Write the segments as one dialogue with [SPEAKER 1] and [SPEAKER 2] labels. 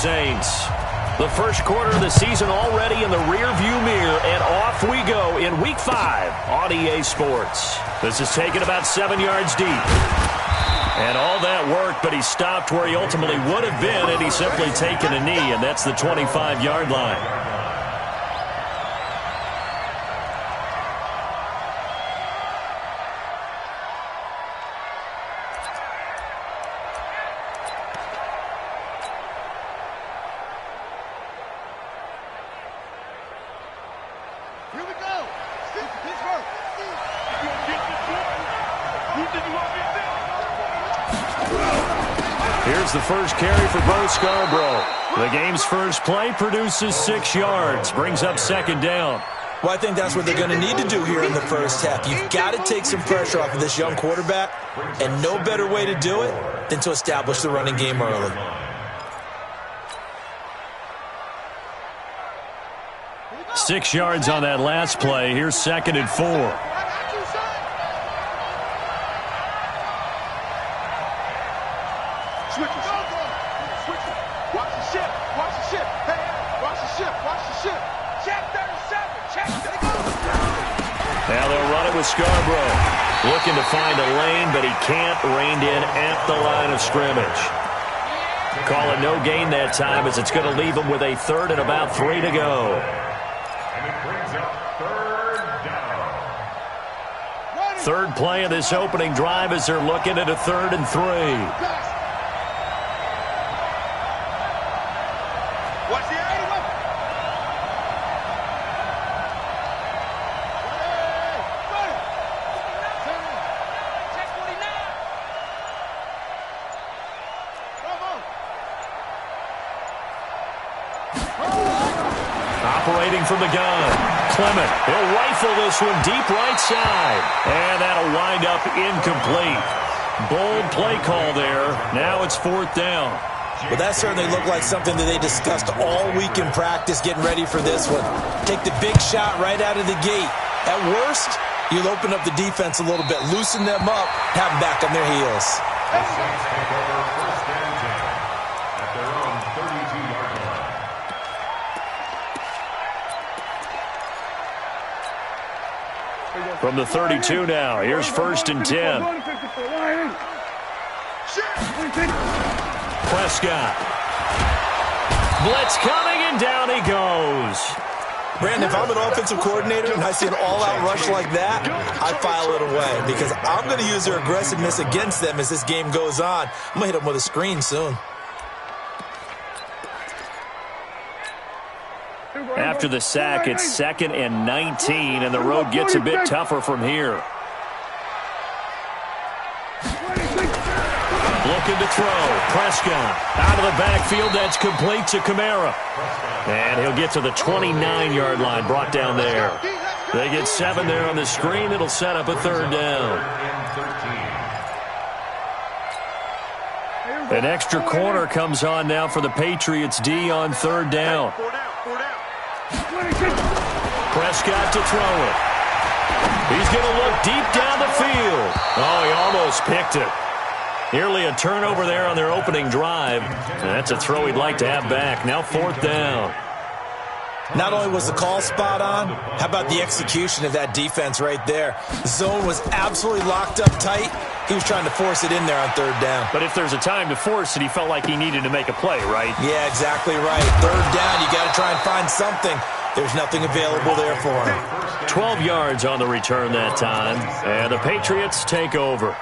[SPEAKER 1] Saints. The first quarter of the season already in the rearview mirror, and off we go in Week 5 on EA Sports. This is taken about 7 yards deep. And all that worked, but he stopped where he ultimately would have been had he simply taken a knee, and that's the 25-yard line. Here's the first carry for Bo Scarborough. The game's first play produces 6 yards, brings up second down.
[SPEAKER 2] Well, I think that's what they're going to need to do here in the first half. You've got to take some pressure off of this young quarterback, and no better way to do it than to establish the running game early.
[SPEAKER 1] Six yards on that last play. Here's 2nd and 4. Now they'll run it with Scarborough. Looking to find a lane, but he can't. Reined in at the line of scrimmage. Call it no gain that time, as it's going to leave him with a 3rd and about 3 to go.
[SPEAKER 3] And it brings up 3rd down.
[SPEAKER 1] Third play of this opening drive as they're looking at a 3rd and 3. Operating from the gun, Clement. He'll rifle this one deep right side. And that'll wind up incomplete. Bold play call there. Now it's 4th down.
[SPEAKER 2] Well, that certainly looked like something that they discussed all week in practice, getting ready for this one. Take the big shot right out of the gate. At worst, you'll open up the defense a little bit, loosen them up, have them back on their heels.
[SPEAKER 3] The Saints take over 1st and 10 at their own 32-yard line.
[SPEAKER 1] From the 32 now, here's 1st and 10. Prescott. Blitz coming, and down he goes.
[SPEAKER 2] Brandon, if I'm an offensive coordinator and I see an all-out rush like that, I file it away because I'm going to use their aggressiveness against them as this game goes on. I'm going to hit them with a screen soon.
[SPEAKER 1] After the sack, it's 2nd and 19, and the road gets a bit tougher from here. Looking to throw. Prescott out of the backfield. That's complete to Kamara. And he'll get to the 29-yard line, brought down there. They get 7 there on the screen. It'll set up a 3rd down. An extra corner comes on now for the Patriots D on 3rd down. Prescott to throw it. He's going to look deep down the field. Oh, he almost picked it. Nearly a turnover there on their opening drive. And that's a throw he'd like to have back. Now 4th down.
[SPEAKER 2] Not only was the call spot on, how about the execution of that defense right there? The zone was absolutely locked up tight. He was trying to force it in there on 3rd down.
[SPEAKER 1] But if there's a time to force it, he felt like he needed to make a play, right?
[SPEAKER 2] Yeah, exactly right. 3rd down, you got to try and find something. There's nothing available there for him.
[SPEAKER 1] 12 yards on the return that time. And the Patriots take over.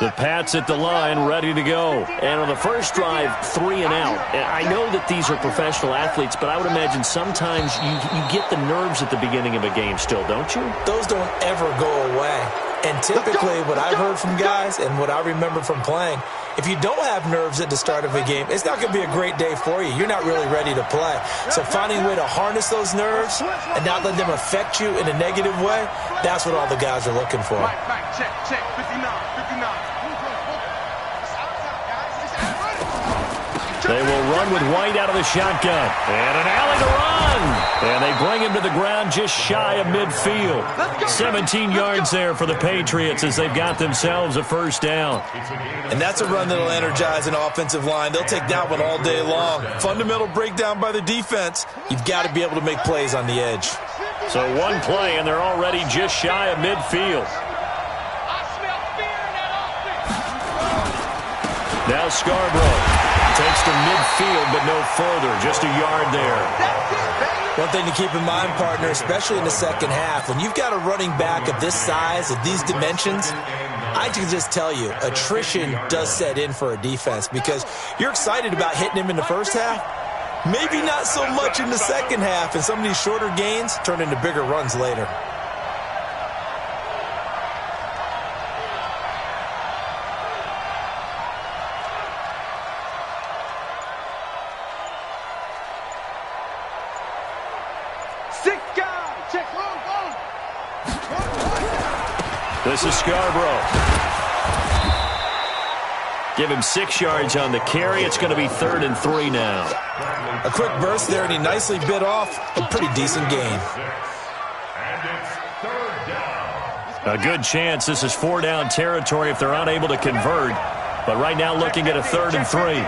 [SPEAKER 1] The Pats at the line, ready to go. And on the first drive, 3 and out. And I know that these are professional athletes, but I would imagine sometimes you get the nerves at the beginning of a game still, don't you?
[SPEAKER 2] Those don't ever go away. And typically what I've heard from guys and what I remember from playing, if you don't have nerves at the start of a game, it's not going to be a great day for you. You're not really ready to play. So finding a way to harness those nerves and not let them affect you in a negative way, that's what all the guys are looking for.
[SPEAKER 4] Check, 59.
[SPEAKER 1] They will run with White out of the shotgun. And an alley to run. And they bring him to the ground just shy of midfield. 17 yards there for the Patriots as they've got themselves a first down.
[SPEAKER 2] And that's a run that'll energize an offensive line. They'll take that one all day long. Fundamental breakdown by the defense. You've got to be able to make plays on the edge.
[SPEAKER 1] So one play, and they're already just shy of midfield. Now Scarborough takes to midfield, but no further. Just a yard there.
[SPEAKER 2] One thing to keep in mind, partner, especially in the second half, when you've got a running back of this size, of these dimensions, I can just tell you, attrition does set in for a defense because you're excited about hitting him in the first half. Maybe not so much in the second half, and some of these shorter gains turn into bigger runs later.
[SPEAKER 1] This is Scarborough. Give him 6 yards on the carry. It's going to be 3rd and 3 now.
[SPEAKER 2] A quick burst there, and he nicely bit off a pretty decent gain.
[SPEAKER 1] A good chance this is 4-down territory if they're unable to convert. But right now looking at a 3rd and 3.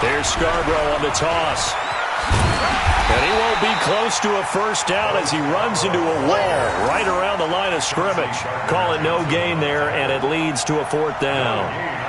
[SPEAKER 1] There's Scarborough on the toss. And he won't be close to a first down as he runs into a wall right around the line of scrimmage. Call it no gain there, and it leads to a 4th down.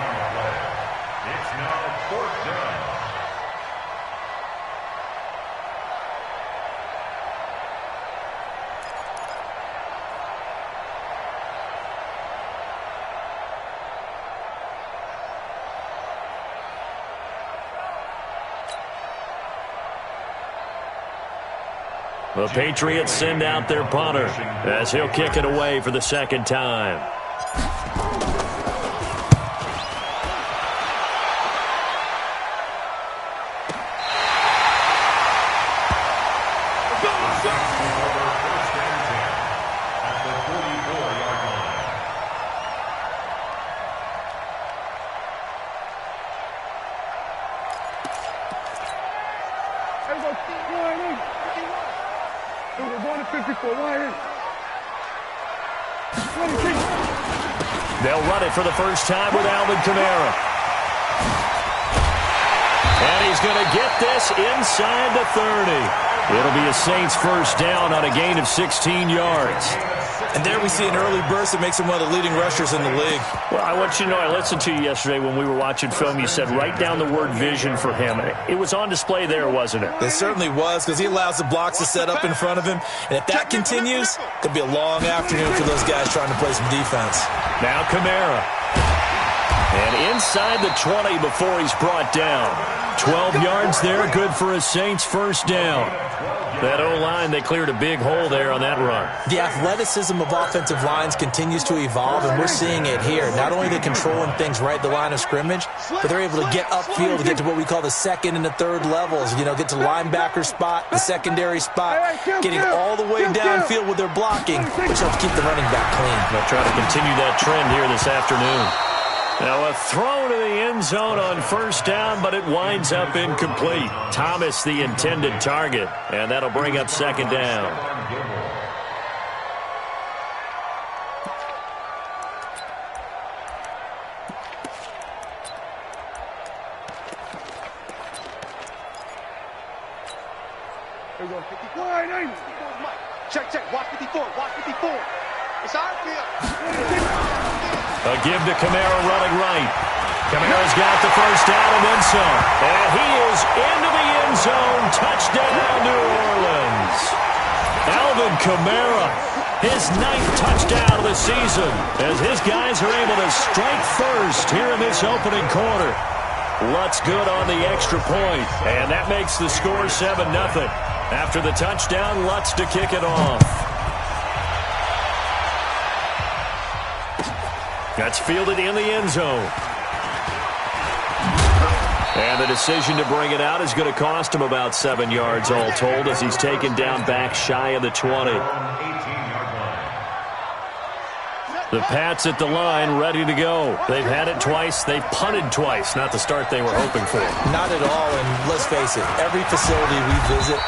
[SPEAKER 1] The Patriots send out their punter as he'll kick it away for the second time. They'll run it for the first time with Alvin Kamara. And he's going to get this inside the 30. It'll be a Saints first down on a gain of 16 yards.
[SPEAKER 2] And there we see an early burst that makes him one of the leading rushers in the league.
[SPEAKER 1] Well, I want you to know, I listened to you yesterday when we were watching film. You said write down the word vision for him. It was on display there, wasn't it?
[SPEAKER 2] It certainly was, because he allows the blocks to set up in front of him. And if that continues, it could be a long afternoon for those guys trying to play some defense.
[SPEAKER 1] Now Kamara. And inside the 20 before he's brought down. 12 yards there, good for a Saints first down. That O-line, they cleared a big hole there on that run.
[SPEAKER 2] The athleticism of offensive lines continues to evolve, and we're seeing it here. Not only are they controlling things right at the line of scrimmage, but they're able to get upfield to get to what we call the second and the third levels. You know, get to the linebacker spot, the secondary spot, getting all the way downfield with their blocking, which helps keep the running back clean.
[SPEAKER 1] They'll try to continue that trend here this afternoon. Now a throw to the end zone on first down, but it winds up incomplete. Thomas the intended target, and that'll bring up second down.
[SPEAKER 4] Check. Watch 54. It's our field.
[SPEAKER 1] A give to Kamara running right. Kamara's got the first down and then some. And he is into the end zone. Touchdown, New Orleans. Alvin Kamara, his 9th touchdown of the season, as his guys are able to strike first here in this opening quarter. Lutz good on the extra point, and that makes the score 7-0. After the touchdown, Lutz to kick it off. That's fielded in the end zone. And the decision to bring it out is going to cost him about 7 yards all told as he's taken down back shy of the 20. The Pats at the line, ready to go. They've had it twice. They've punted twice. Not the start they were hoping for.
[SPEAKER 2] Not at all, and let's face it, every facility we visit,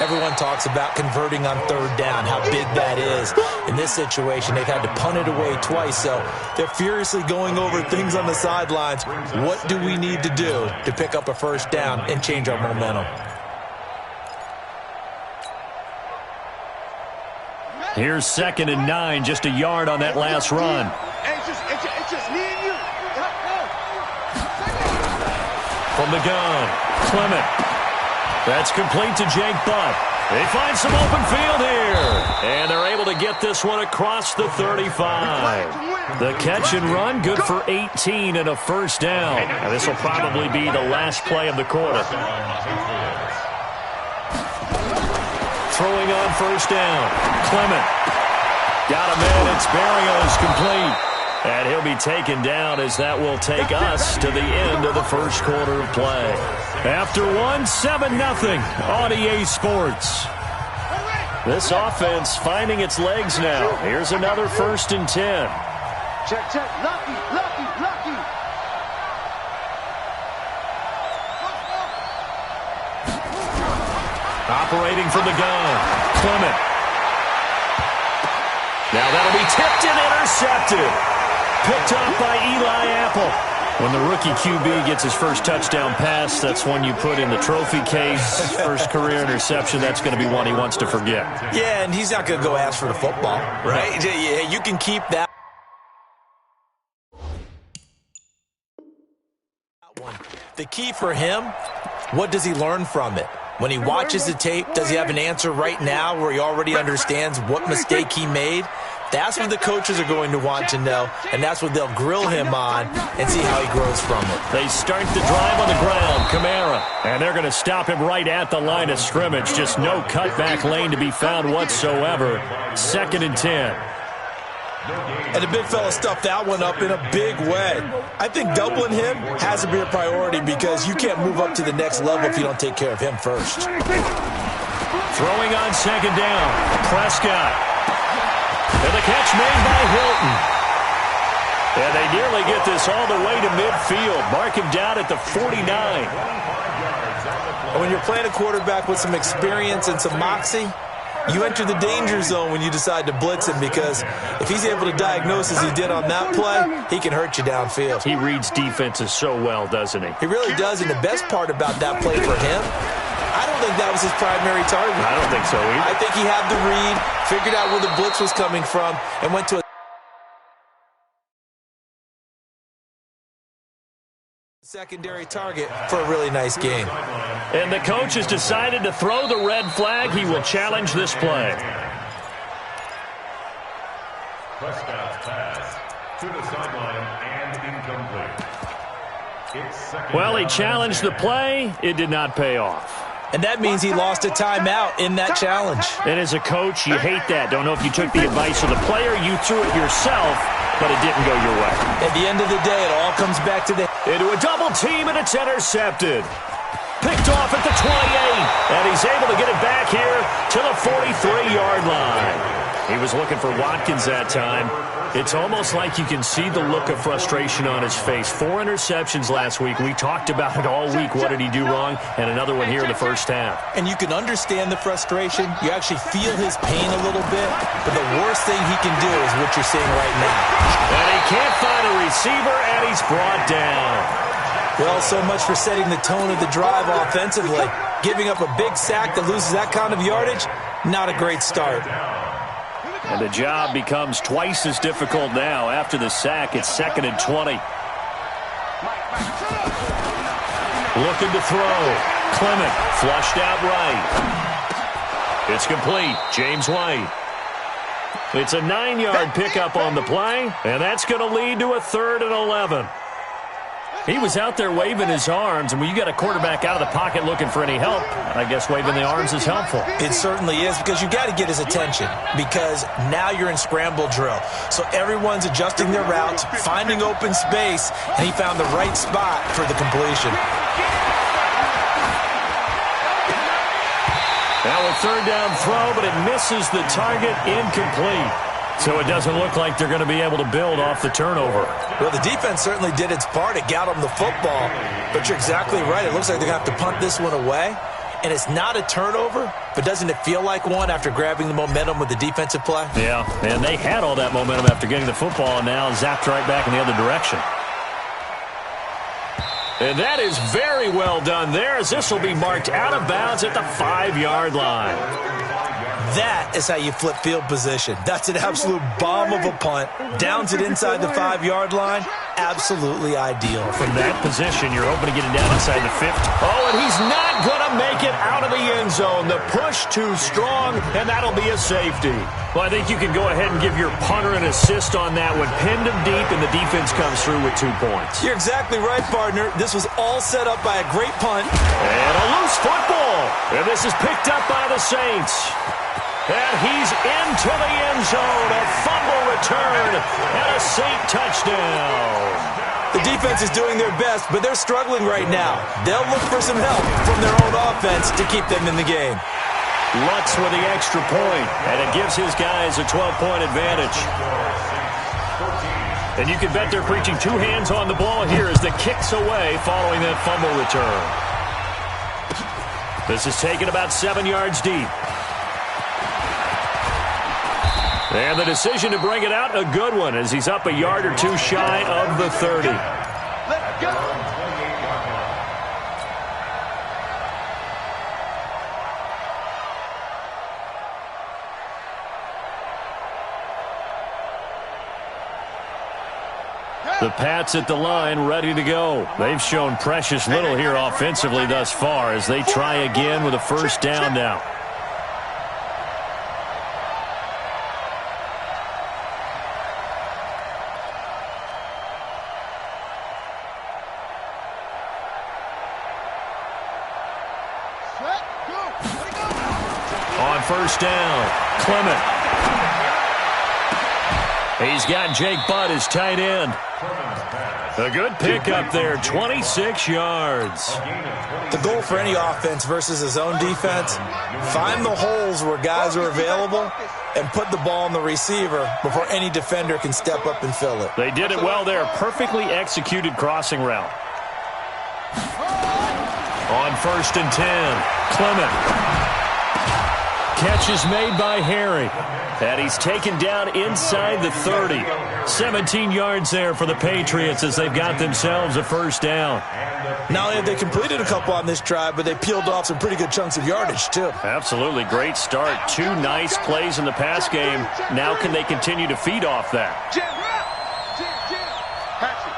[SPEAKER 2] everyone talks about converting on third down, how big that is. In this situation, they've had to punt it away twice, so they're furiously going over things on the sidelines. What do we need to do to pick up a first down and change our momentum?
[SPEAKER 1] Here's 2nd and 9, just a yard on that last run.
[SPEAKER 4] It's just me and you.
[SPEAKER 1] From the gun, Clement. That's complete to Jake Butt. They find some open field here. And they're able to get this one across the 35. The catch and run, good for 18 and a first down. And this will probably be the last play of the quarter. Throwing on first down, Clement. Got him in, it's Berrios complete. And he'll be taken down as that will take us to the end of the first quarter of play. After one, 7-0 on EA Sports. This offense finding its legs now. Here's another 1st and 10.
[SPEAKER 4] Check. Lucky.
[SPEAKER 1] Operating from the gun, Clement. Now that'll be tipped and intercepted. Picked up by Eli Apple. When the rookie QB gets his first touchdown pass, that's one you put in the trophy case. First career interception, that's going to be one he wants to forget.
[SPEAKER 2] Yeah, and he's not going to go ask for the football, right? Yeah, you can keep that one. The key for him, what does he learn from it? When he watches the tape, does he have an answer right now where he already understands what mistake he made? That's what the coaches are going to want to know, and that's what they'll grill him on and see how he grows from it.
[SPEAKER 1] They start the drive on the ground, Kamara, and they're going to stop him right at the line of scrimmage. Just no cutback lane to be found whatsoever. 2nd and 10.
[SPEAKER 2] And the big fella stuffed that one up in a big way. I think doubling him has to be a priority because you can't move up to the next level if you don't take care of him first.
[SPEAKER 1] Throwing on 2nd down, Prescott. And the catch made by Hilton. And they nearly get this all the way to midfield. Mark him down at the 49.
[SPEAKER 2] And when you're playing a quarterback with some experience and some moxie, you enter the danger zone when you decide to blitz him because if he's able to diagnose as he did on that play, he can hurt you downfield.
[SPEAKER 1] He reads defenses so well, doesn't he?
[SPEAKER 2] He really does, and the best part about that play for him, I don't think that was his primary target.
[SPEAKER 1] I don't think so either.
[SPEAKER 2] I think he had the read, figured out where the blitz was coming from, and went to a secondary target for a really nice game.
[SPEAKER 1] And the coach has decided to throw the red flag. He will challenge this play.
[SPEAKER 3] Prescott's pass to the sideline and incomplete.
[SPEAKER 1] Well, he challenged the play. It did not pay off.
[SPEAKER 2] And that means he lost a timeout in that challenge.
[SPEAKER 1] And as a coach, you hate that. Don't know if you took the advice of the player. You threw it yourself, but it didn't go your way.
[SPEAKER 2] At the end of the day, it all comes back to the...
[SPEAKER 1] Into a double team, and it's intercepted. Picked off at the 28, and he's able to get it back here to the 43-yard line. He was looking for Watkins that time. It's almost like you can see the look of frustration on his face. 4 interceptions last week. We talked about it all week. What did he do wrong? And another one here in the first half.
[SPEAKER 2] And you can understand the frustration. You actually feel his pain a little bit. But the worst thing he can do is what you're seeing right now.
[SPEAKER 1] And he can't find a receiver, and he's brought down.
[SPEAKER 2] Well, so much for setting the tone of the drive offensively. Giving up a big sack that loses that kind of yardage, not a great start.
[SPEAKER 1] And the job becomes twice as difficult now. After the sack, it's 2nd and 20. Looking to throw. Clement flushed out right. It's complete. James White. It's a 9-yard pickup on the play, and that's going to lead to a 3rd and 11. He was out there waving his arms, and when you got a quarterback out of the pocket looking for any help, I guess waving the arms is helpful.
[SPEAKER 2] It certainly is, because you got to get his attention, because now you're in scramble drill. So everyone's adjusting their routes, finding open space, and he found the right spot for the completion.
[SPEAKER 1] Now a 3rd down throw, but it misses the target, incomplete. So it doesn't look like they're going to be able to build off the turnover.
[SPEAKER 2] Well, the defense certainly did its part. It got them the football. But you're exactly right. It looks like they're going to have to punt this one away. And it's not a turnover, but doesn't it feel like one after grabbing the momentum with the defensive play?
[SPEAKER 1] Yeah, and they had all that momentum after getting the football and now zapped right back in the other direction. And that is very well done there, as this will be marked out of bounds at the 5-yard line.
[SPEAKER 2] That is how you flip field position. That's an absolute bomb of a punt. Downs it inside the 5-yard line. Absolutely ideal.
[SPEAKER 1] From that position, you're hoping to get it down inside the 50. Oh, and he's not going to make it out of the end zone. The push too strong, and that'll be a safety. Well, I think you can go ahead and give your punter an assist on that one. Pinned him deep, and the defense comes through with 2 points.
[SPEAKER 2] You're exactly right, partner. This was all set up by a great punt.
[SPEAKER 1] And a loose football. And this is picked up by the Saints. And he's into the end zone. A fumble return and a Saint touchdown.
[SPEAKER 2] The defense is doing their best, but they're struggling right now. They'll look for some help from their own offense to keep them in the game.
[SPEAKER 1] Lutz with the extra point, and it gives his guys a 12-point advantage. And you can bet they're preaching 2 hands on the ball here as the kick's away following that fumble return. This is taken about 7 yards deep. And the decision to bring it out, a good one, as he's up a yard or 2 shy of the 30.
[SPEAKER 4] Let's go.
[SPEAKER 1] The Pats at the line, ready to go. They've shown precious little here offensively thus far as they try again with a first down now. On first down, Clement. He's got Jake Butt as tight end. A good pickup there, 26 yards.
[SPEAKER 2] The goal for any offense versus his own defense, find the holes where guys are available and put the ball on the receiver before any defender can step up and fill it.
[SPEAKER 1] They did it well there, perfectly executed crossing route. On first and 10, Clement. Catch is made by Harry. And he's taken down inside the 30. 17 yards there for the Patriots as they've got themselves a first down.
[SPEAKER 2] Not only have they completed a couple on this drive, but they peeled off some pretty good chunks of yardage, too.
[SPEAKER 1] Absolutely. Great start. 2 nice plays in the pass game. Now can they continue to feed off that?
[SPEAKER 4] Jim. Patrick.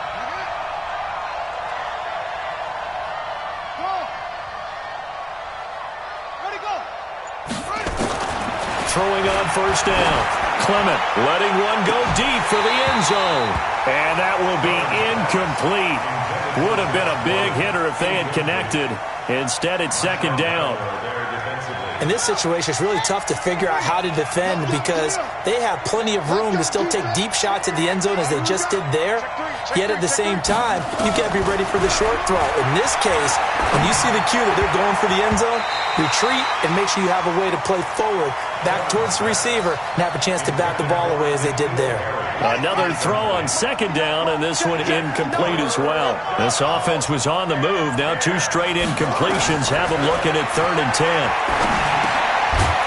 [SPEAKER 1] Throwing on first down. Clement letting one go deep for the end zone. And that will be incomplete. Would have been a big hitter if they had connected. Instead, it's second down.
[SPEAKER 2] In this situation, it's really tough to figure out how to defend because they have plenty of room to still take deep shots at the end zone as they just did there. Yet at the same time, you got to be ready for the short throw. In this case, when you see the cue that they're going for the end zone, retreat and make sure you have a way to play forward, back towards the receiver, and have a chance to bat the ball away as they did there.
[SPEAKER 1] Another throw on second down, and this one incomplete as well. This offense was on the move. Now 2 straight incompletions have them looking at 3rd and 10.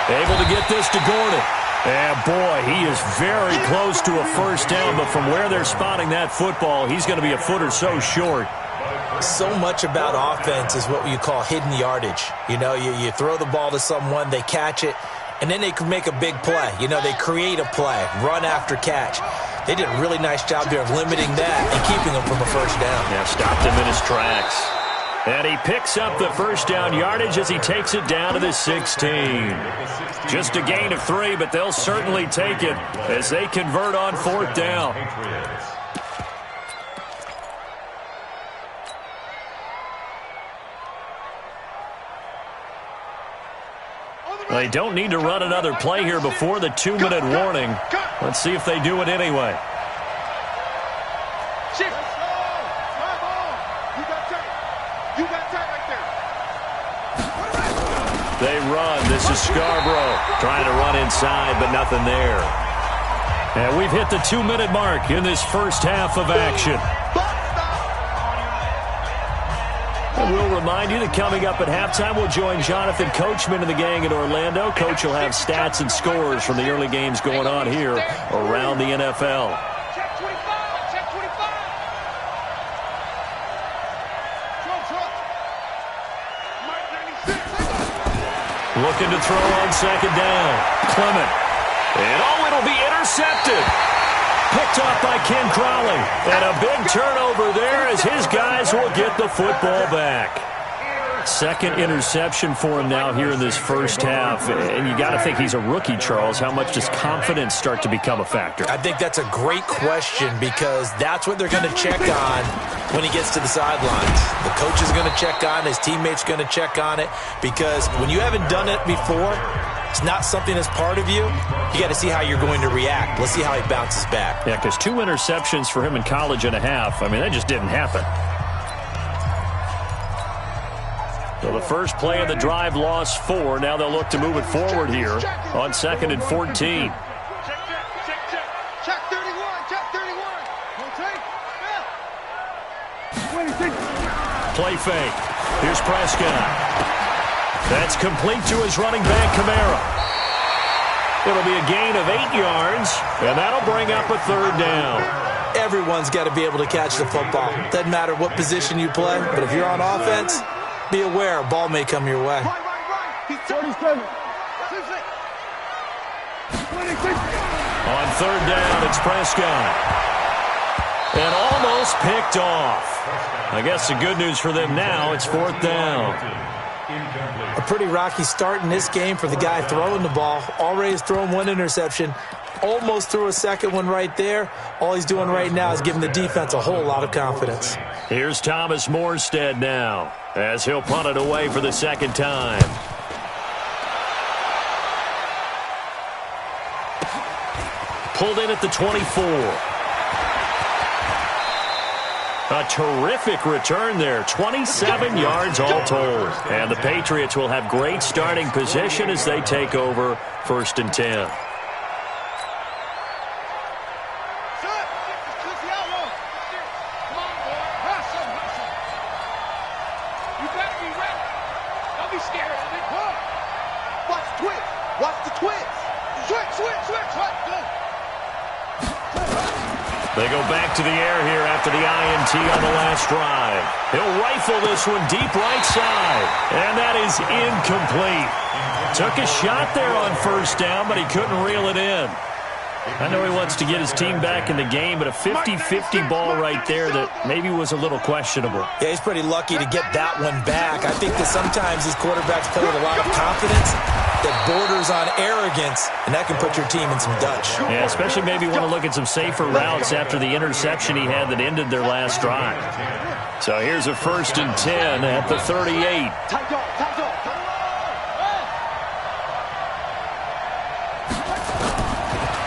[SPEAKER 1] Able to get this to Gordon. And boy, he is very close to a first down, but from where they're spotting that football, he's going to be a foot or so short.
[SPEAKER 2] So much about offense is what you call hidden yardage. You know, you throw the ball to someone, they catch it, and then they can make a big play. You know, they create a play, run after catch. They did a really nice job here of limiting that and keeping them from a first down.
[SPEAKER 1] Yeah, stopped him in his tracks. And he picks up the first down yardage as he takes it down to the 16. Just a gain of 3, but they'll certainly take it as they convert on 4th down. They don't need to run another play here before the 2-minute warning. Let's see if they do it anyway. They run. This is Scarborough trying to run inside, but nothing there. And we've hit the 2-minute mark in this first half of action. And we'll remind you that coming up at halftime, we'll join Jonathan Coachman and the gang in Orlando. Coach will have stats and scores from the early games going on here around the NFL.
[SPEAKER 4] Check 25. Check 25. Mike 96.
[SPEAKER 1] Looking to throw on second down. Clement. And it'll be intercepted. Picked off by Ken Crowley. And a big turnover there as his guys will get the football back. Second interception for him now here in this first half. And you got to think he's a rookie, Charles. How much does confidence start to become a factor?
[SPEAKER 2] I think that's a great question because that's what they're going to check on when he gets to the sidelines. The coach is going to check on it. His teammates going to check on it because when you haven't done it before, it's not something that's part of you. You got to see how you're going to react. Let's see how he bounces back.
[SPEAKER 1] Yeah, because 2 interceptions for him in college and a half. I mean, that just didn't happen. So the first play of the drive lost 4. Now they'll look to move it forward here on 2nd and 14.
[SPEAKER 4] Check 31. Check 31.
[SPEAKER 1] Play fake. Here's Prescott. That's complete to his running back, Kamara. It'll be a gain of 8 yards, and that'll bring up a 3rd down.
[SPEAKER 2] Everyone's got to be able to catch the football. Doesn't matter what position you play, but if you're on offense, be aware a ball may come your way.
[SPEAKER 4] He's 37.
[SPEAKER 1] On 3rd down, it's Prescott. And almost picked off. I guess the good news for them now, it's 4th down.
[SPEAKER 2] A pretty rocky start in this game for the guy throwing the ball. Already has thrown 1 interception. Almost threw a second one right there. All he's doing right now is giving the defense a whole lot of confidence.
[SPEAKER 1] Here's Thomas Morstead now as he'll punt it away for the 2nd time. Pulled in at the 24. A terrific return there. 27 yards all told. And the Patriots will have great starting position as they take over 1st and 10. They go back to the air here after the INT on the last drive. He'll rifle this one deep right side. And that is incomplete. Took a shot there on 1st down, but he couldn't reel it in. I know he wants to get his team back in the game, but a 50-50 ball right there that maybe was a little questionable.
[SPEAKER 2] Yeah, he's pretty lucky to get that one back. I think that sometimes these quarterbacks play with a lot of confidence that borders on arrogance, and that can put your team in some Dutch.
[SPEAKER 1] Yeah, especially maybe want to look at some safer routes after the interception he had that ended their last drive. So here's a 1st and 10 at the 38.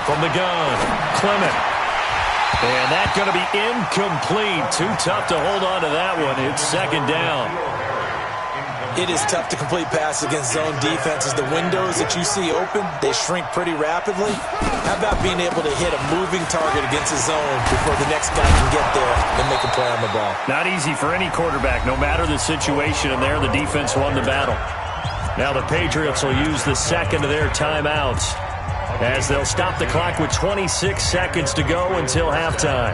[SPEAKER 1] From the gun, Clement. And that's going to be incomplete. Too tough to hold on to that one. It's 2nd down.
[SPEAKER 2] It is tough to complete passes against zone defenses. The windows that you see open, they shrink pretty rapidly. How about being able to hit a moving target against a zone before the next guy can get there and make a play on the ball?
[SPEAKER 1] Not easy for any quarterback, no matter the situation. And there, the defense won the battle. Now the Patriots will use the 2nd of their timeouts as they'll stop the clock with 26 seconds to go until halftime.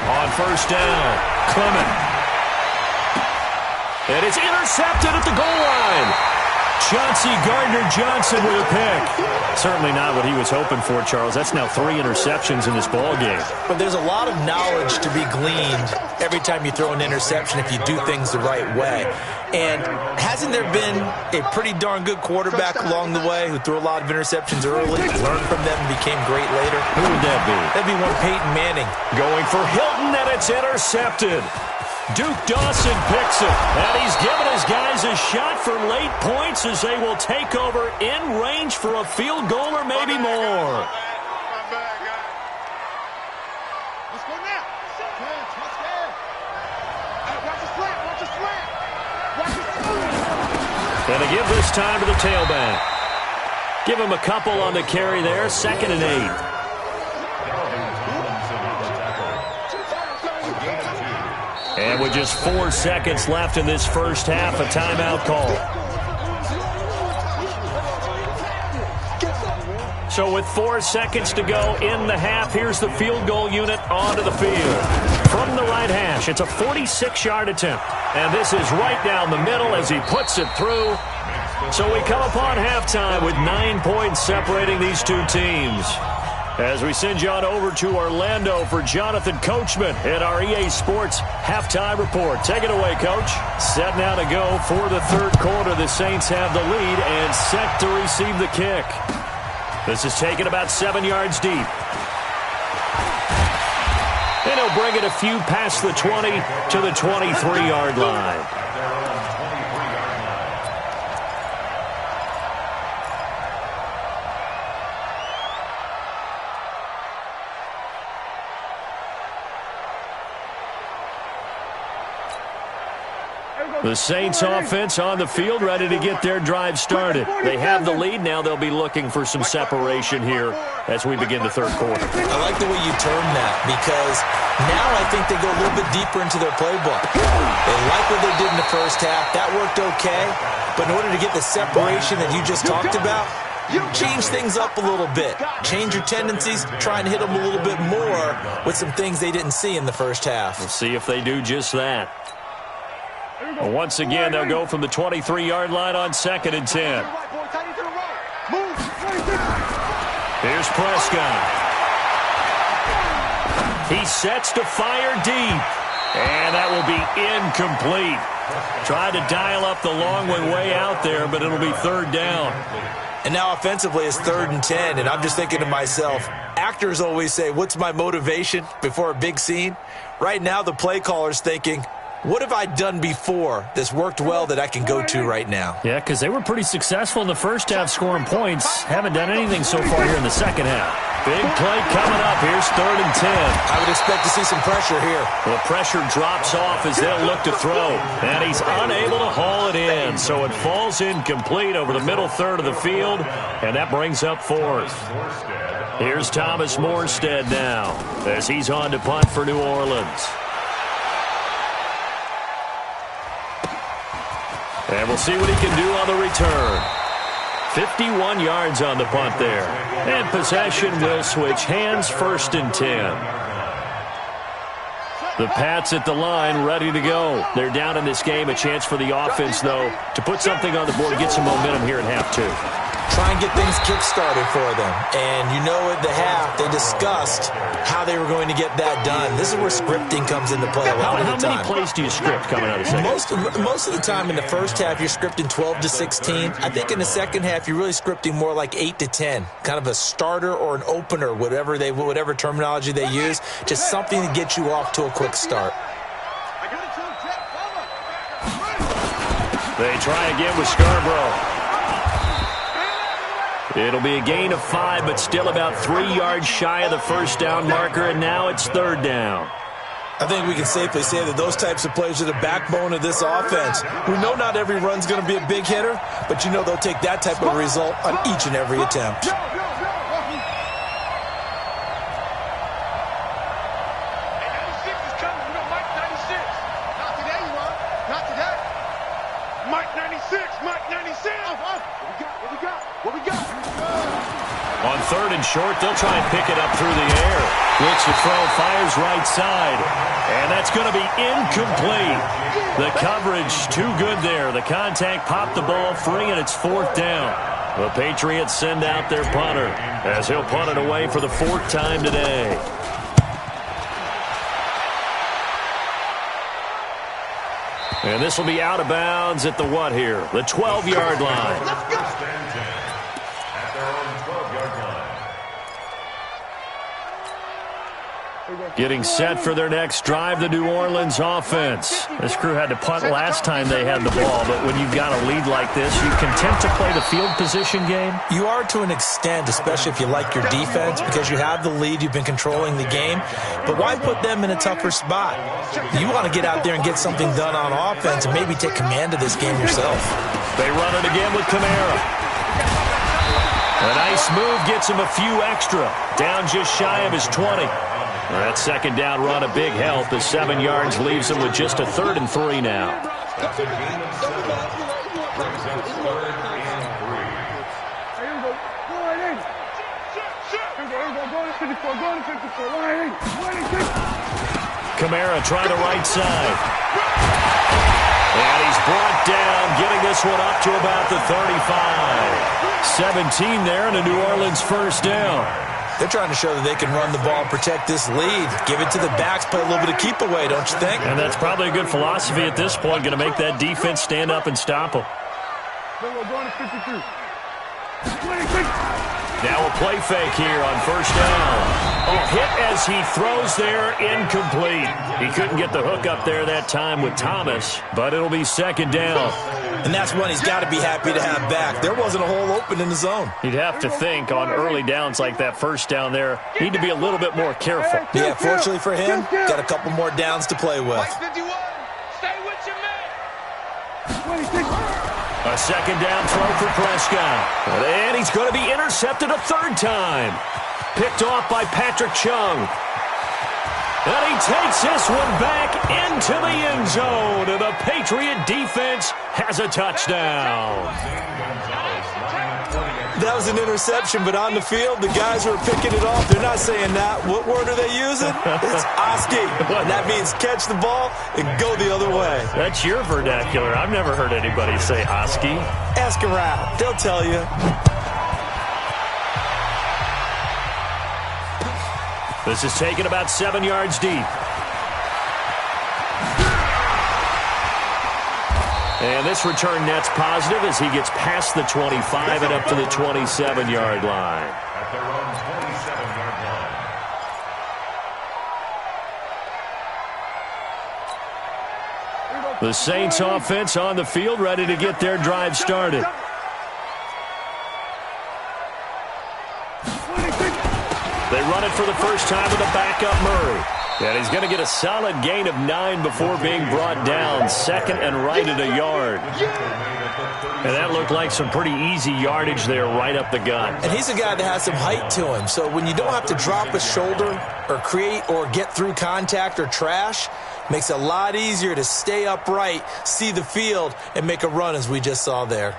[SPEAKER 1] On 1st down, Clement. And it's intercepted at the goal line. Chauncey Gardner-Johnson with a pick. Certainly not what he was hoping for, Charles. That's now 3 interceptions in this ballgame.
[SPEAKER 2] But there's a lot of knowledge to be gleaned every time you throw an interception if you do things the right way. And hasn't there been a pretty darn good quarterback along the way who threw a lot of interceptions early, learned from them, and became great later?
[SPEAKER 1] Who would that be?
[SPEAKER 2] That'd be one Peyton Manning.
[SPEAKER 1] Going for Hilton, and it's intercepted. Duke Dawson picks it, and he's given his guys a shot for late points as they will take over in range for a field goal or maybe more.
[SPEAKER 4] Let's go now.
[SPEAKER 1] And they give this time to the tailback. Give him a couple on the carry there, 2nd and 8. And with just 4 seconds left in this first half, a timeout call. So with 4 seconds to go in the half, here's the field goal unit onto the field. From the right hash, it's a 46-yard attempt. And this is right down the middle as he puts it through. So we come upon halftime with 9 points separating these two teams. As we send you on over to Orlando for Jonathan Coachman at our EA Sports Halftime Report. Take it away, Coach. Set now to go for the third quarter. The Saints have the lead and set to receive the kick. This is taken about 7 yards deep. And he'll bring it a few past the 20 to the 23-yard line. The Saints offense on the field, ready to get their drive started. They have the lead. Now they'll be looking for some separation here as we begin the third quarter.
[SPEAKER 2] I like the way you term that because now I think they go a little bit deeper into their playbook. They like what they did in the first half. That worked okay. But in order to get the separation that you just talked about, change things up a little bit. Change your tendencies. Try and hit them a little bit more with some things they didn't see in the first half.
[SPEAKER 1] We'll see if they do just that. Once again, they'll go from the 23-yard line on 2nd and 10. Here's Prescott. He sets to fire deep. And that will be incomplete. Tried to dial up the long one way out there, but it'll be 3rd down.
[SPEAKER 2] And now offensively it's 3rd and 10, and I'm just thinking to myself, actors always say, what's my motivation before a big scene? Right now the play caller's thinking, what have I done before that's worked well that I can go to right now?
[SPEAKER 1] Yeah, because they were pretty successful in the first half scoring points. Haven't done anything so far here in the second half. Big play coming up. Here's 3rd and 10.
[SPEAKER 2] I would expect to see some pressure here.
[SPEAKER 1] The pressure drops off as they'll look to throw. And he's unable to haul it in. So it falls incomplete over the middle third of the field. And that brings up 4th. Here's Thomas Morstead now as he's on to punt for New Orleans. And we'll see what he can do on the return. 51 yards on the punt there. And possession will switch hands, 1st and 10. The Pats at the line ready to go. They're down in this game. A chance for the offense, though, to put something on the board, get some momentum here in half 2.
[SPEAKER 2] Try and get things kick-started for them. And you know at the half, they discussed how they were going to get that done. This is where scripting comes into play a lot of the time.
[SPEAKER 1] How many plays do you script coming out of the second?
[SPEAKER 2] Most of the time in the first half, you're scripting 12 to 16. I think in the second half, you're really scripting more like 8 to 10. Kind of a starter or an opener, whatever terminology they use. Just something to get you off to a quick start.
[SPEAKER 1] They try again with Scarborough. It'll be a gain of 5, but still about 3 yards shy of the first down marker, and now it's 3rd down.
[SPEAKER 2] I think we can safely say that those types of plays are the backbone of this offense. We know not every run's going to be a big hitter, but you know they'll take that type of result on each and every attempt.
[SPEAKER 1] On 3rd and short, they'll try and pick it up through the air. Looks to throw, fires right side. And that's going to be incomplete. The coverage too good there. The contact popped the ball free, and it's 4th down. The Patriots send out their punter as he'll punt it away for the 4th time today. And this will be out of bounds at the what here? The 12-yard line. Getting set for their next drive, the New Orleans offense. This crew had to punt last time they had the ball, but when you've got a lead like this, you content to play the field position game?
[SPEAKER 2] You are to an extent, especially if you like your defense, because you have the lead, you've been controlling the game. But why put them in a tougher spot? You want to get out there and get something done on offense and maybe take command of this game yourself.
[SPEAKER 1] They run it again with Kamara. A nice move gets him a few extra. Down just shy of his 20. That second down run a big help. The 7 yards leaves him with just a 3rd and 3 now.
[SPEAKER 3] That's a gain of 7. Brings up 3rd and 3.
[SPEAKER 4] Here we go. Go right in. Here we go. Go to 54. Go to 54. Right in. 26.
[SPEAKER 1] Kamara trying the right side. And he's brought down, getting this one up to about the 35. 17 there and a New Orleans first down.
[SPEAKER 2] They're trying to show that they can run the ball and protect this lead. Give it to the backs, play a little bit of keep away, don't you think?
[SPEAKER 1] And that's probably a good philosophy at this point, going to make that defense stand up and stop them.
[SPEAKER 4] We're going to 53. 26.
[SPEAKER 1] Now a play fake here on first down. A hit as he throws there, incomplete. He couldn't get the hook up there that time with Thomas, but it'll be second down.
[SPEAKER 2] And that's one he's got to be happy to have back. There wasn't a hole open in the zone.
[SPEAKER 1] You'd have to think on early downs like that first down there, need to be a little bit more careful.
[SPEAKER 2] Yeah, fortunately for him, got a couple more downs to play with.
[SPEAKER 4] 51. Stay with your man. 26.
[SPEAKER 1] A second down throw for Prescott. And he's going to be intercepted a 3rd time. Picked off by Patrick Chung. And he takes this one back into the end zone. And the Patriot defense has a touchdown.
[SPEAKER 2] That was an interception, but on the field, the guys who are picking it off, they're not saying that. What word are they using? It's Oski. And that means catch the ball and go the other way.
[SPEAKER 1] That's your vernacular. I've never heard anybody say Oski.
[SPEAKER 2] Ask around. They'll tell you.
[SPEAKER 1] This is taken about 7 yards deep. And this return net's positive as he gets past the 25 and up to the 27-yard line.
[SPEAKER 3] At their own 27-yard line.
[SPEAKER 1] The Saints offense on the field, ready to get their drive started. They run it for the first time with a backup Murray. And he's going to get a solid gain of 9 before being brought down. 2nd and right at a yard. And that looked like some pretty easy yardage there right up the gut.
[SPEAKER 2] And he's a guy that has some height to him. So when you don't have to drop a shoulder or create or get through contact or trash, makes it a lot easier to stay upright, see the field, and make a run as we just saw there.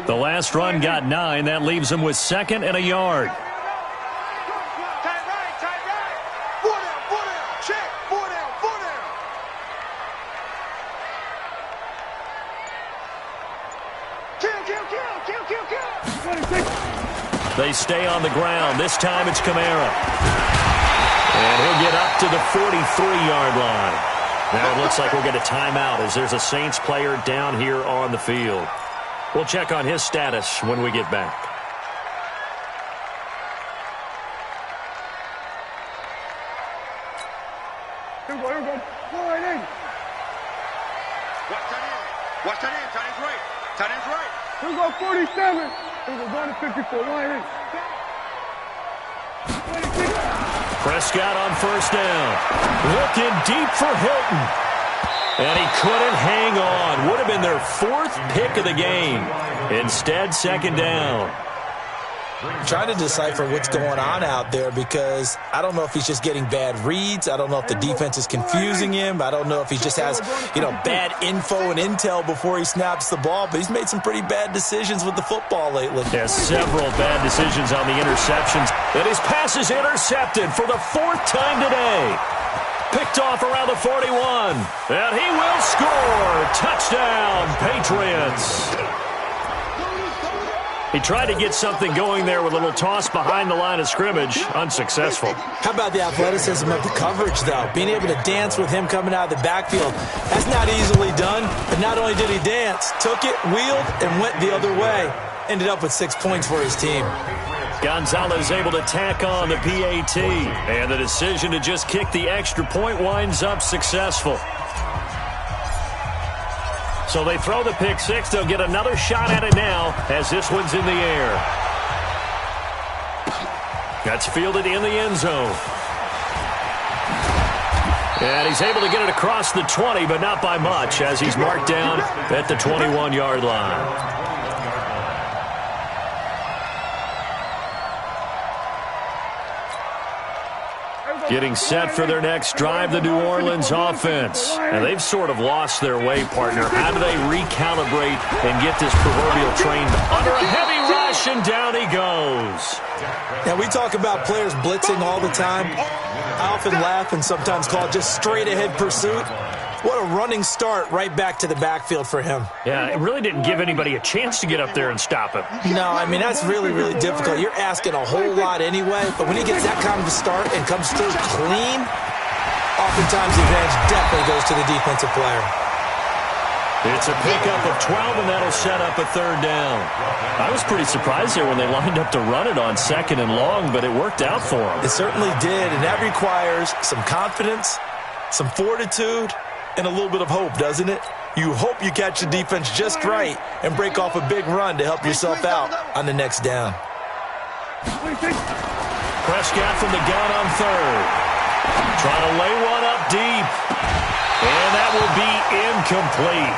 [SPEAKER 1] The last run got 9. That leaves him with 2nd and a yard.
[SPEAKER 4] Tight right, tight right. 4 down, check. 4 down, 4 down. Kill. 26.
[SPEAKER 1] They stay on the ground. This time it's Kamara. And he'll get up to the 43-yard line. Now it looks like we'll get a timeout as there's a Saints player down here on the field. We'll check on his status when we get back.
[SPEAKER 4] Here we go. Go right in.
[SPEAKER 5] Watch that in. Tight end's right. Tight end's right.
[SPEAKER 4] Here we go, 47. Here we go, going to 54. Right in. 26.
[SPEAKER 1] Prescott on first down. Looking deep for Hilton. And he couldn't hang on. Would have been their 4th pick of the game. Instead, 2nd down.
[SPEAKER 2] Trying to decipher what's going on out there because I don't know if he's just getting bad reads. I don't know if the defense is confusing him. I don't know if he just has, bad info and intel before he snaps the ball. But he's made some pretty bad decisions with the football lately.
[SPEAKER 1] There's several bad decisions on the interceptions. And his pass is intercepted for the 4th time today. Picked off around the 41. And he will score. Touchdown, Patriots. He tried to get something going there with a little toss behind the line of scrimmage. Unsuccessful.
[SPEAKER 2] How about the athleticism of the coverage, though? Being able to dance with him coming out of the backfield. That's not easily done. But not only did he dance, took it, wheeled, and went the other way. Ended up with 6 points for his team.
[SPEAKER 1] Gonzalez able to tack on the PAT. And the decision to just kick the extra point winds up successful. So they throw the pick 6. They'll get another shot at it now as this one's in the air. That's fielded in the end zone. And he's able to get it across the 20, but not by much, as he's marked down at the 21-yard line. Getting set for their next drive, the New Orleans offense. And they've sort of lost their way, partner. How do they recalibrate and get this proverbial train under a heavy rush, and down he goes.
[SPEAKER 2] Now, we talk about players blitzing all the time. I often laugh and sometimes call it just straight-ahead pursuit. What a running start right back to the backfield for him.
[SPEAKER 1] Yeah, it really didn't give anybody a chance to get up there and stop him.
[SPEAKER 2] No, I mean, that's really, really difficult. You're asking a whole lot anyway, but when he gets that kind of a start and comes through clean, oftentimes the advantage definitely goes to the defensive player.
[SPEAKER 1] It's a pickup of 12, and that'll set up a third down. I was pretty surprised there when they lined up to run it on 2nd and long, but it worked out for them.
[SPEAKER 2] It certainly did, and that requires some confidence, some fortitude, and a little bit of hope, doesn't it? You hope you catch the defense just right and break off a big run to help yourself out on the next down.
[SPEAKER 1] Prescott from the gun on 3rd. Trying to lay one up deep. And that will be incomplete.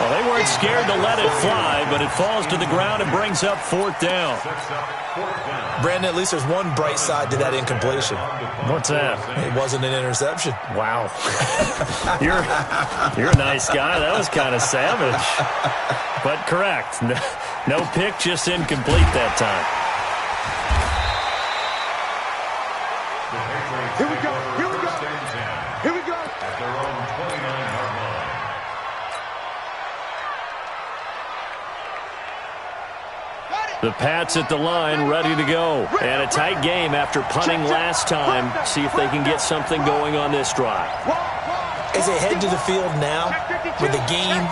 [SPEAKER 1] Well, they weren't scared to let it fly, but it falls to the ground and brings up 4th down.
[SPEAKER 2] Brandon, at least there's one bright side to that incompletion.
[SPEAKER 1] What's that?
[SPEAKER 2] It wasn't an interception.
[SPEAKER 1] Wow. You're a nice guy. That was kind of savage. But correct. No pick, just incomplete that time.
[SPEAKER 4] Here we go. Here we go. Here we go.
[SPEAKER 3] At their own 29-yard line.
[SPEAKER 1] The Pats at the line, ready to go. And a tight game after punting last time. See if they can get something going on this drive.
[SPEAKER 2] As they head to the field now, with the game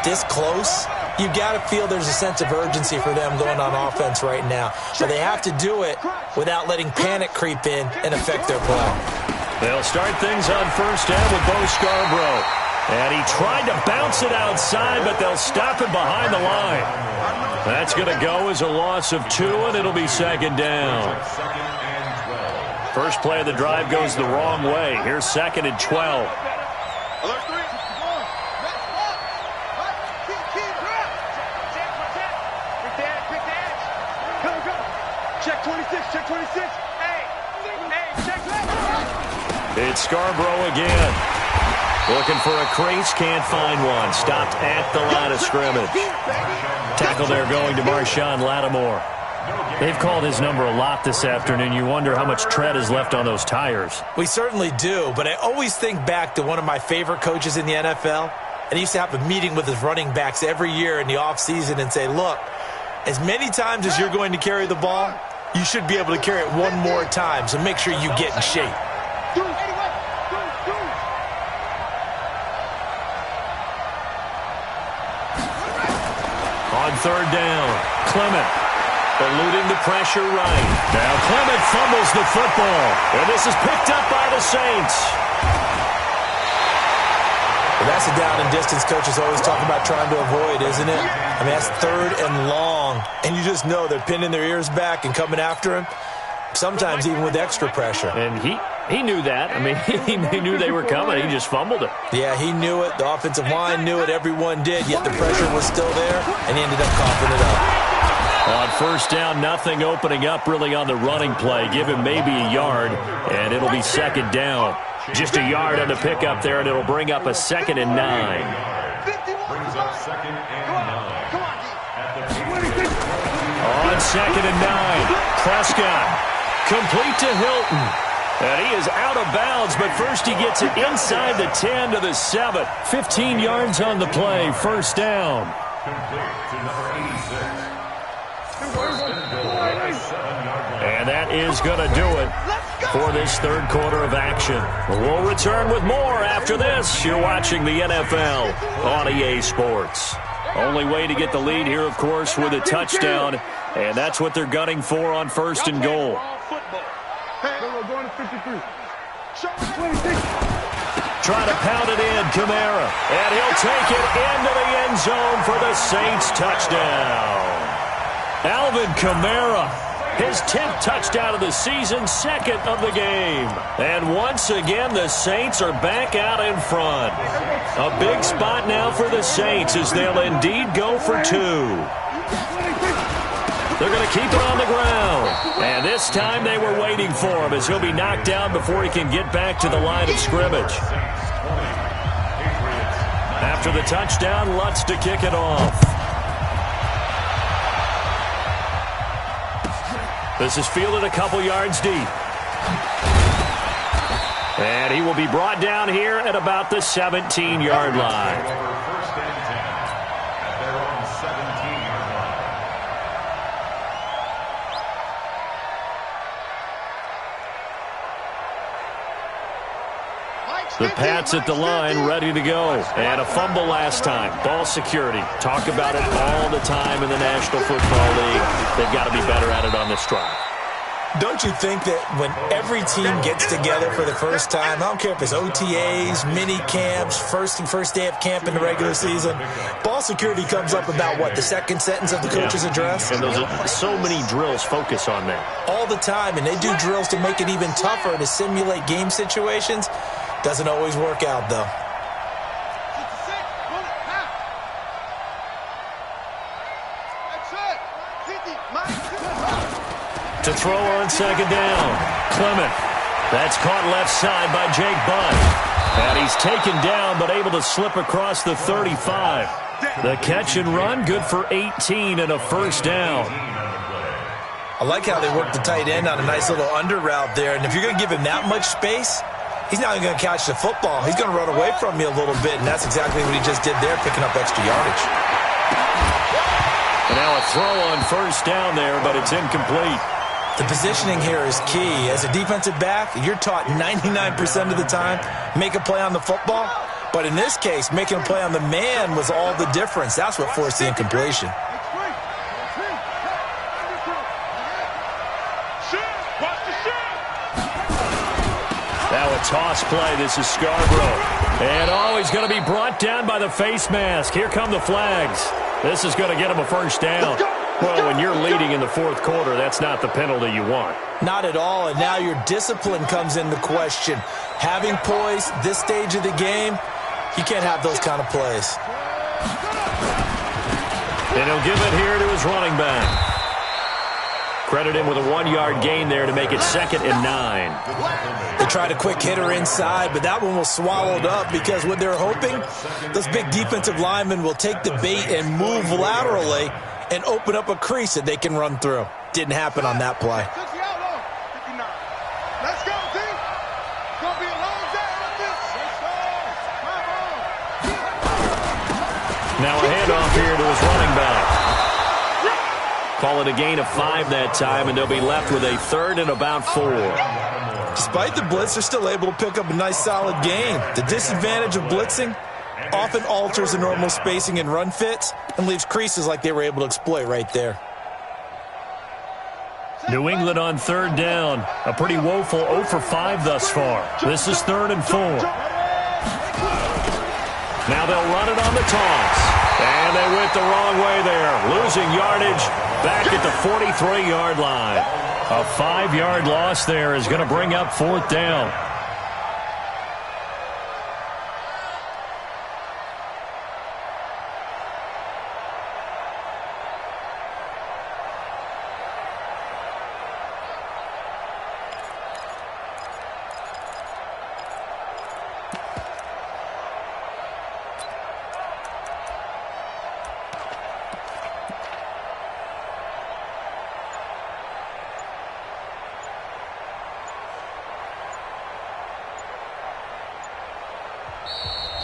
[SPEAKER 2] this close, you've got to feel there's a sense of urgency for them going on offense right now. But they have to do it without letting panic creep in and affect their play.
[SPEAKER 1] They'll start things on 1st down with Bo Scarborough. And he tried to bounce it outside, but they'll stop it behind the line. That's going to go as a loss of 2, and it'll be 2nd down. First play of the drive goes the wrong way. Here's 2nd and 12.
[SPEAKER 4] Check 26, check 26. Hey, check that.
[SPEAKER 1] It's Scarborough again. Looking for a crease, can't find one. Stopped at the line of scrimmage. Tackle there going to Marshawn Lattimore. They've called his number a lot this afternoon. You wonder how much tread is left on those tires.
[SPEAKER 2] We certainly do, but I always think back to one of my favorite coaches in the NFL. And he used to have a meeting with his running backs every year in the offseason and say, look, as many times as you're going to carry the ball, you should be able to carry it one more time, so make sure you get in shape.
[SPEAKER 1] On 3rd down, Clement eluding the pressure right. Now Clement fumbles the football, and this is picked up by the Saints.
[SPEAKER 2] Well, that's a down and distance coaches always talk about trying to avoid, isn't it? I mean, that's 3rd and long, and you just know they're pinning their ears back and coming after him, sometimes even with extra pressure.
[SPEAKER 1] And he knew that. I mean, he knew they were coming. He just fumbled it.
[SPEAKER 2] Yeah, he knew it. The offensive line knew it. Everyone did, yet the pressure was still there, and he ended up coughing it up.
[SPEAKER 1] On 1st down, nothing opening up really on the running play. Give him maybe a yard, and it'll be 2nd down. Just a yard on the pickup there, and it'll bring up a 2nd and 9.
[SPEAKER 3] Brings up 2nd and 9.
[SPEAKER 1] On 2nd and 9, Prescott complete to Hilton. And he is out of bounds, but first he gets it inside the 10 to the 7. 15 yards on the play, 1st down.
[SPEAKER 3] Complete to number 86.
[SPEAKER 1] And that is going to do it for this 3rd quarter of action. We'll return with more after this. You're watching the NFL on EA Sports. Only way to get the lead here, of course, with a touchdown, and that's what they're gunning for on 1st and goal.
[SPEAKER 4] Going to 53.
[SPEAKER 1] Trying to pound it in, Kamara. And he'll take it into the end zone for the Saints touchdown. Alvin Kamara His 10th touchdown of the season, second of the game. And once again, the Saints are back out in front. A big spot now for the Saints as they'll indeed go for 2. They're going to keep it on the ground. And this time they were waiting for him as he'll be knocked down before he can get back to the line of scrimmage. After the touchdown, Lutz to kick it off. This is fielded a couple yards deep. And he will be brought down here at about the 17-yard line.
[SPEAKER 3] First and 10 at their own 17-yard line.
[SPEAKER 1] The Pats at the line, ready to go. And a fumble last time. Ball security. Talk about it all the time in the National Football League. They've got to be better at it on this drive.
[SPEAKER 2] Don't you think that when every team gets together for the first time, I don't care if it's OTAs, mini camps, first day of camp in the regular season, ball security comes up about, what, the second sentence of the coach's address?
[SPEAKER 1] And those are so many drills focus on that.
[SPEAKER 2] All the time, and they do drills to make it even tougher to simulate game situations. Doesn't always work out, though.
[SPEAKER 1] To throw on second down, Clement. That's caught left side by Jake Butt. And he's taken down but able to slip across the 35. The catch and run, good for 18 and a first down.
[SPEAKER 2] I like how they work the tight end on a nice little under route there. And if you're going to give him that much space, he's not even going to catch the football. He's going to run away from you a little bit, and that's exactly what he just did there, picking up extra yardage.
[SPEAKER 1] And now a throw on first down there, but it's incomplete.
[SPEAKER 2] The positioning here is key. As a defensive back, you're taught 99% of the time, make a play on the football. But in this case, making a play on the man was all the difference. That's what forced the incompletion.
[SPEAKER 1] Now a toss play. This is Scarborough. And, he's going to be brought down by the face mask. Here come the flags. This is going to get him a first down. Well, when you're leading in the fourth quarter, that's not the penalty you want.
[SPEAKER 2] Not at all, and now your discipline comes into question. Having poise this stage of the game, you can't have those kind of plays.
[SPEAKER 1] And he'll give it here to his running back. Credit him with a 1-yard gain there to make it 2nd and 9.
[SPEAKER 2] They tried a quick hitter inside, but that one was swallowed up because what they're hoping, those big defensive linemen will take the bait and move laterally and open up a crease that they can run through. Didn't happen on that play.
[SPEAKER 4] Let's go, team. It's going to be a long day on this.
[SPEAKER 1] Now a handoff here to his running back. Call it a gain of 5 that time, and they'll be left with a 3rd and about 4.
[SPEAKER 2] Despite the blitz, they're still able to pick up a nice solid gain. The disadvantage of blitzing often alters the normal spacing and run fits and leaves creases like they were able to exploit right there.
[SPEAKER 1] New England on 3rd down. A pretty woeful 0 for 5 thus far. This is 3rd and 4. Now they'll run it on the toss. And they went the wrong way there. Losing yardage back at the 43-yard line. A 5-yard loss there is going to bring up 4th down.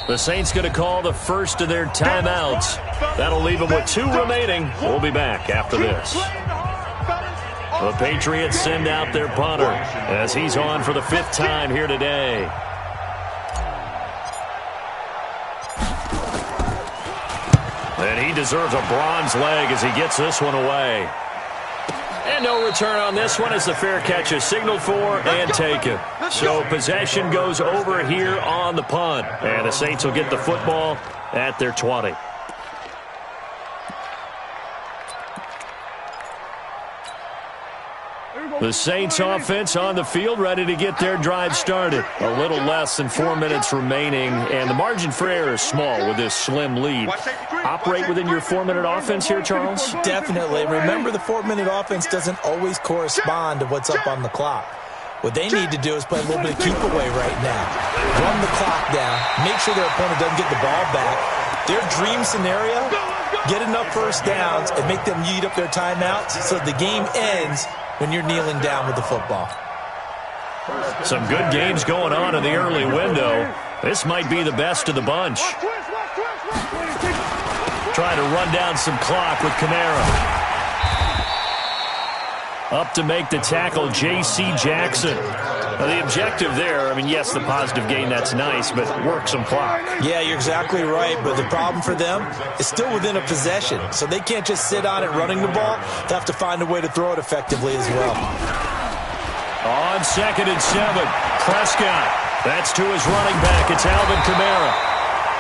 [SPEAKER 1] The Saints going to call the first of their timeouts. That'll leave them with 2 remaining. We'll be back after this. The Patriots send out their punter as he's on for the 5th time here today. And he deserves a bronze leg as he gets this one away. And no return on this one as the fair catch is signaled for and taken. So possession goes over here on the punt. And the Saints will get the football at their 20. The Saints offense on the field, ready to get their drive started. A little less than 4 minutes remaining, and the margin for error is small with this slim lead. Operate within your 4-minute offense here, Charles?
[SPEAKER 2] Definitely. Remember, the 4-minute offense doesn't always correspond to what's up on the clock. What they need to do is play a little bit of keep away right now. Run the clock down. Make sure their opponent doesn't get the ball back. Their dream scenario, get enough first downs and make them eat up their timeouts so the game ends when you're kneeling down with the football.
[SPEAKER 1] Some good games going on in the early window. This might be the best of the bunch. Trying to run down some clock with Kamara. Up to make the tackle, J.C. Jackson. Now, the objective there, I mean, yes, the positive gain, that's nice, but work some clock.
[SPEAKER 2] Yeah, you're exactly right, but the problem for them is still within a possession, so they can't just sit on it running the ball. They have to find a way to throw it effectively as well.
[SPEAKER 1] On 2nd and 7, Prescott. That's to his running back. It's Alvin Kamara.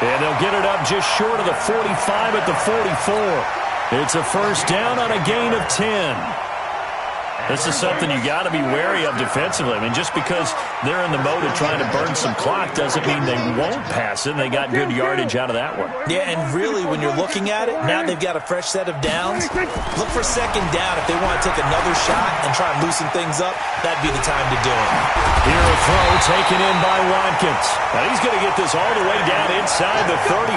[SPEAKER 1] And they'll get it up just short of the 45 at the 44. It's a first down on a gain of 10. This is something you got to be wary of defensively. I mean, just because they're in the mode of trying to burn some clock doesn't mean they won't pass it. They got good yardage out of that one.
[SPEAKER 2] Yeah, and really, when you're looking at it, now they've got a fresh set of downs. Look for 2nd down. If they want to take another shot and try and loosen things up, that'd be the time to do it.
[SPEAKER 1] Here a throw taken in by Watkins. Now he's going to get this all the way down inside the 35.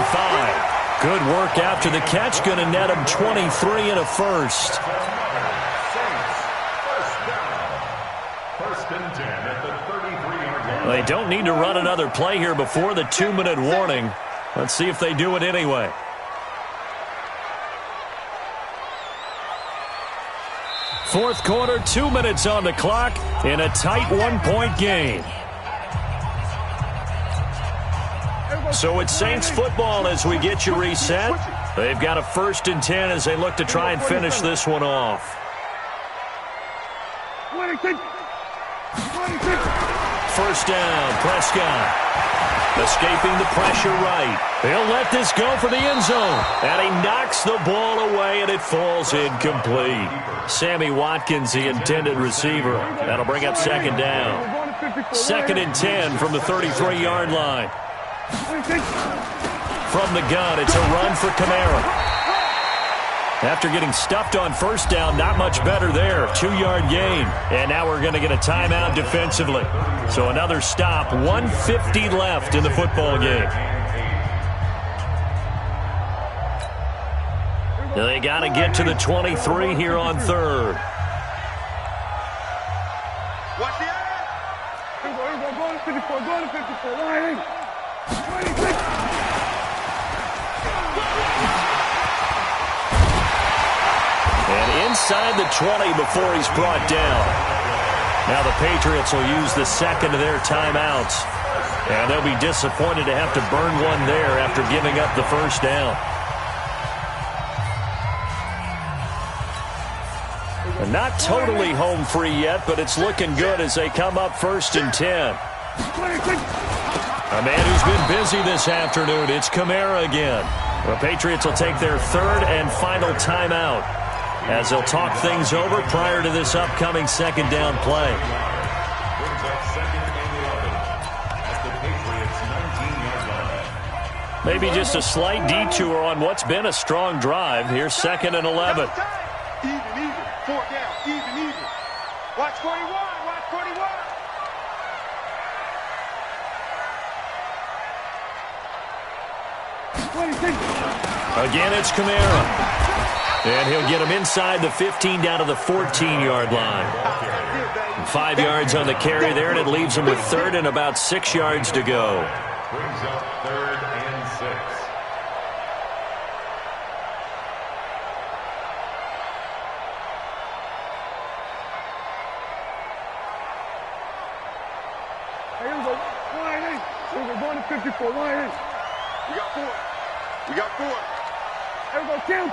[SPEAKER 1] Good work after the catch. Going to net him 23 and a first. They don't need to run another play here before the 2-minute warning. Let's see if they do it anyway. Fourth quarter, 2 minutes on the clock in a tight 1-point game. So it's Saints football as we get you reset. They've got a 1st and 10 as they look to try and finish this one off. First down, Prescott. Escaping the pressure right. He'll let this go for the end zone. And he knocks the ball away, and it falls incomplete. Sammy Watkins, the intended receiver. That'll bring up 2nd down. 2nd and 10 from the 33-yard line. From the gun, it's a run for Kamara. After getting stuffed on first down, not much better there. 2-yard gain. And now we're going to get a timeout defensively. So another stop. 1:50 left in the football game. They got to get to the 23 here on 3rd.
[SPEAKER 5] Watch the eye.
[SPEAKER 4] Go to 54. Go to 54. Line 26.
[SPEAKER 1] And inside the 20 before he's brought down. Now the Patriots will use the 2nd of their timeouts. And they'll be disappointed to have to burn one there after giving up the first down. And not totally home free yet, but it's looking good as they come up 1st and 10. A man who's been busy this afternoon, it's Kamara again. The Patriots will take their 3rd and final timeout as they'll talk things over prior to this upcoming 2nd down play. Maybe just a slight detour on what's been a strong drive. Here's 2nd and 11.
[SPEAKER 5] Even. 4 down. Even. Watch 41. Watch 41.
[SPEAKER 1] Again, it's Kamara. And he'll get him inside the 15 down to the 14-yard line. 5 yards on the carry there, and it leaves him with 3rd and about 6 yards to go.
[SPEAKER 3] Brings up 3rd and 6.
[SPEAKER 4] Here we go. Line 8. Here we go. Going to 54. Line 8.
[SPEAKER 5] We got 4.
[SPEAKER 4] Here we go. Kill.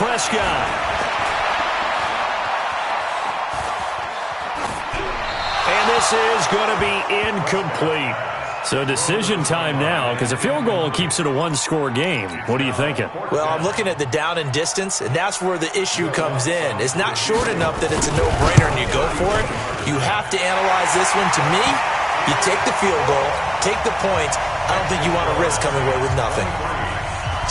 [SPEAKER 1] Prescott. And this is going to be incomplete. So decision time now, because a field goal keeps it a one-score game. What are you thinking?
[SPEAKER 2] Well, I'm looking at the down and distance, and that's where the issue comes in. It's not short enough that it's a no-brainer and you go for it. You have to analyze this one. To me, you take the field goal, take the points. I don't think you want to risk coming away with nothing.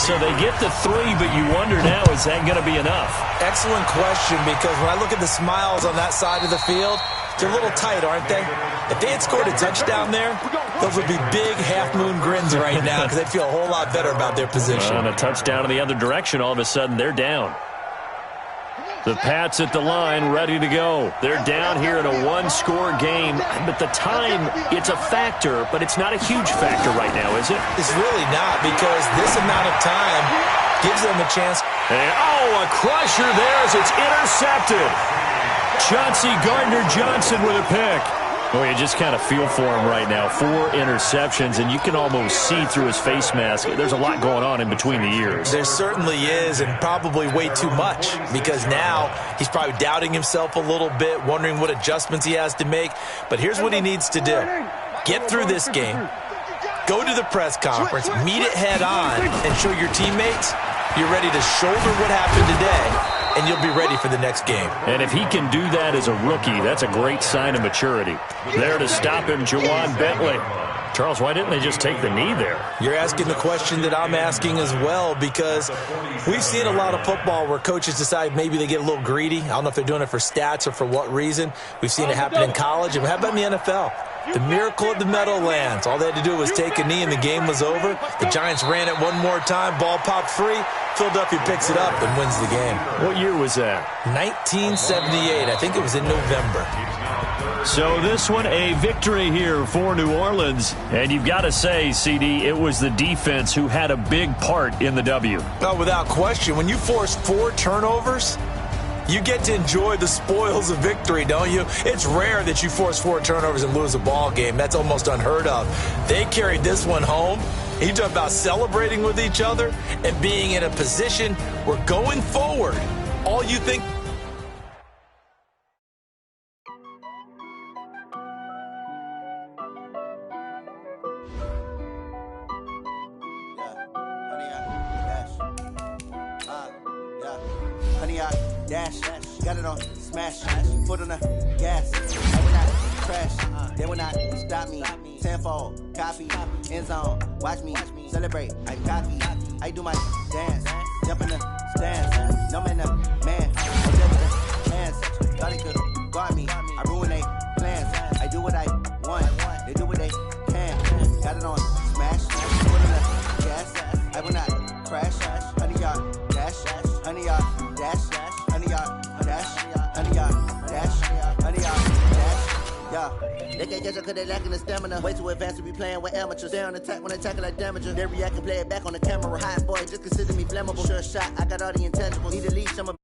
[SPEAKER 1] So they get the 3, but you wonder now, is that going to be enough?
[SPEAKER 2] Excellent question, because when I look at the smiles on that side of the field, they're a little tight, aren't they? If they had scored a touchdown there, those would be big half-moon grins right now because they'd feel a whole lot better about their position.
[SPEAKER 1] On a touchdown in the other direction, all of a sudden they're down. The Pats at the line, ready to go. They're down here in a one-score game, but the time, it's a factor, but it's not a huge factor right now, is it?
[SPEAKER 2] It's really not, because this amount of time gives them a chance.
[SPEAKER 1] And, a crusher there as it's intercepted. Chauncey Gardner-Johnson with a pick. Oh, you just kind of feel for him right now. 4 interceptions, and you can almost see through his face mask. There's a lot going on in between the ears.
[SPEAKER 2] There certainly is, and probably way too much, because now he's probably doubting himself a little bit, wondering what adjustments he has to make. But here's what he needs to do. Get through this game, go to the press conference, meet it head on, and show your teammates you're ready to shoulder what happened today, and you'll be ready for the next game.
[SPEAKER 1] And if he can do that as a rookie, that's a great sign of maturity. There to stop him, Jawan Bentley. Charles, why didn't they just take the knee there?
[SPEAKER 2] You're asking the question that I'm asking as well, because we've seen a lot of football where coaches decide maybe they get a little greedy. I don't know if they're doing it for stats or for what reason. We've seen it happen in college, and how about in the NFL? The miracle of the Meadowlands. All they had to do was take a knee and the game was over. The Giants ran it one more time. Ball popped free. Philadelphia picks it up and wins the game.
[SPEAKER 1] What year was that?
[SPEAKER 2] 1978. I think it was in November.
[SPEAKER 1] So this one, a victory here for New Orleans. And you've got to say, CD, it was the defense who had a big part in the W.
[SPEAKER 2] No, without question. When you force 4 turnovers, you get to enjoy the spoils of victory, don't you? It's rare that you force 4 turnovers and lose a ball game. That's almost unheard of. They carried this one home. You talk about celebrating with each other and being in a position where going forward, all you think.
[SPEAKER 6] Dash, got it on smash, foot on the gas. I will not crash, they will not stop me. Tenfold, copy, end zone, watch me celebrate. I'm cocky, I do my dance, jump in the stands. No man, man, I deal with the hands. Thought they could guard me, I ruin they plans. I do what I want, they do what they can. Got it on smash, foot on the gas. I will not crash, 100-yard dash, 100-yard dash. 100-yard dash, 100-yard dash, 100-yard dash, yeah. They can't catch up cause they lacking the stamina. Way too advanced to be playing with amateurs. They on attack when attacking like damager. They react and play it back on the camera. Hot boy, just consider me flammable. Sure shot, I got all the intangibles. Need a leash, I'm a